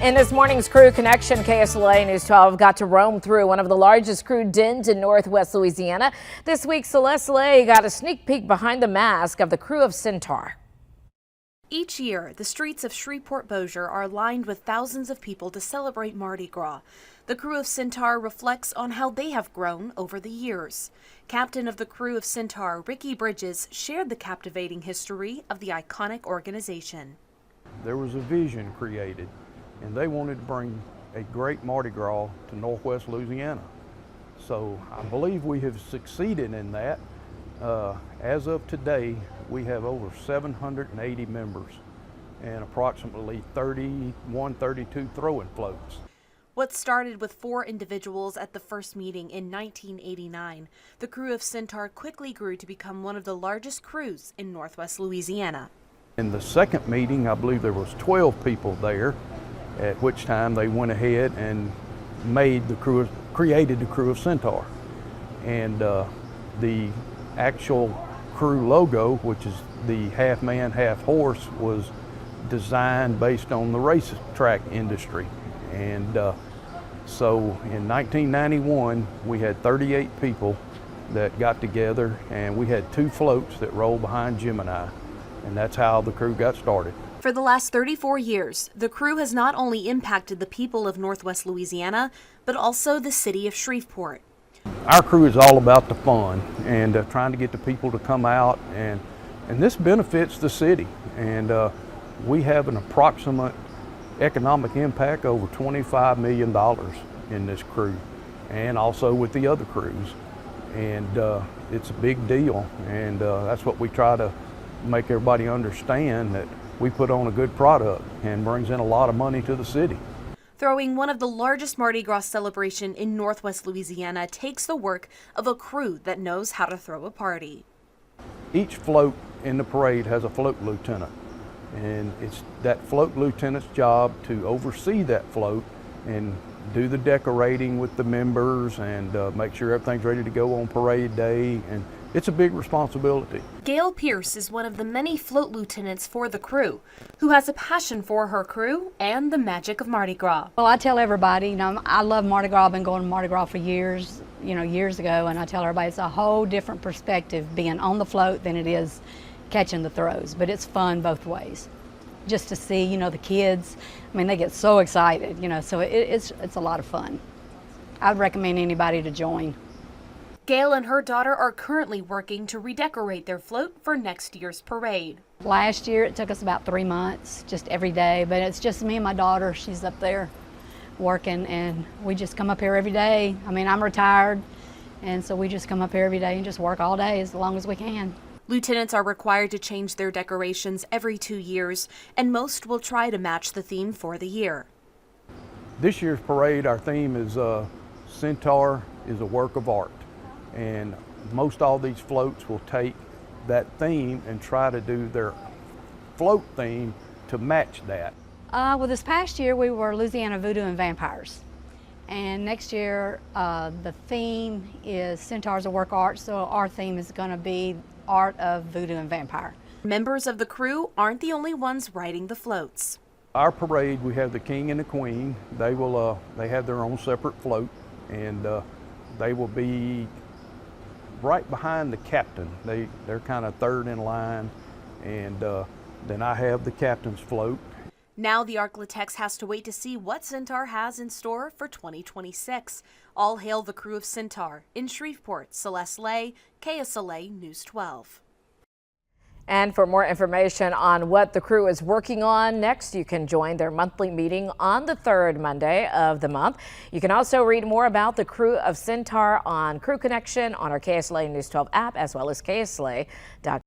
In this morning's Crew Connection, KSLA News 12 got to roam through one of the largest crew dens in Northwest Louisiana. This week, Celeste Lay got a sneak peek behind the mask of the Krewe of Centaur. Each year, the streets of Shreveport-Bossier are lined with thousands of people to celebrate Mardi Gras. The Krewe of Centaur reflects on how they have grown over the years. Captain of the Krewe of Centaur, Ricky Bridges, shared the captivating history of the iconic organization. There was a vision created, and they wanted to bring a great Mardi Gras to Northwest Louisiana. So I believe we have succeeded in that. As of today, we have over 780 members and approximately 32 throwing floats. What started with 4 individuals at the first meeting in 1989, the Krewe of Centaur quickly grew to become one of the largest crews in Northwest Louisiana. In the second meeting, I believe there was 12 people there, at which time they went ahead and created the Krewe of Centaur. And the actual crew logo, which is the half man, half horse, was designed based on the racetrack industry. And so in 1991, we had 38 people that got together, and we had 2 floats that rolled behind Gemini, and that's how the crew got started. For the last 34 years, the crew has not only impacted the people of Northwest Louisiana, but also the city of Shreveport. Our crew is all about the fun and trying to get the people to come out, and this benefits the city. And we have an approximate economic impact over $25 million in this crew, and also with the other crews. And it's a big deal, and that's what we try to make everybody understand, that we put on a good product and brings in a lot of money to the city. Throwing one of the largest Mardi Gras celebration in Northwest Louisiana takes the work of a crew that knows how to throw a party. Each float in the parade has a float lieutenant, and it's that float lieutenant's job to oversee that float and do the decorating with the members and make sure everything's ready to go on parade day, and it's a big responsibility. Gail Pierce is one of the many float lieutenants for the crew, who has a passion for her crew and the magic of Mardi Gras. Well, I tell everybody, I love Mardi Gras. I've been going to Mardi Gras for years, years ago, and I tell everybody it's a whole different perspective being on the float than it is catching the throws, but it's fun both ways. Just to see, the kids, they get so excited, so it's a lot of fun. I'd recommend anybody to join. Gail and her daughter are currently working to redecorate their float for next year's parade. Last year it took us about 3 months, just every day, but it's just me and my daughter. She's up there working, and we just come up here every day. I'm retired, and so we just come up here every day and just work all day as long as we can. Lieutenants are required to change their decorations every 2 years, and most will try to match the theme for the year. This year's parade, our theme is Centaur is a work of art. And most all these floats will take that theme and try to do their float theme to match that. Well, this past year we were Louisiana Voodoo and Vampires. And next year the theme is Centaurs a work of art, so our theme is going to be Art of Voodoo and Vampire. Members of the crew aren't the only ones riding the floats. Our parade, we have the king and the queen. They have their own separate float, and they will be right behind the captain. They're kind of third in line, and then I have the captain's float. Now the Arklatex has to wait to see what Centaur has in store for 2026. All hail the Krewe of Centaur. In Shreveport, Celeste Lay, KSLA News 12. And for more information on what the crew is working on next, you can join their monthly meeting on the 3rd Monday of the month. You can also read more about the Krewe of Centaur on Crew Connection on our KSLA News 12 app, as well as KSLA.com.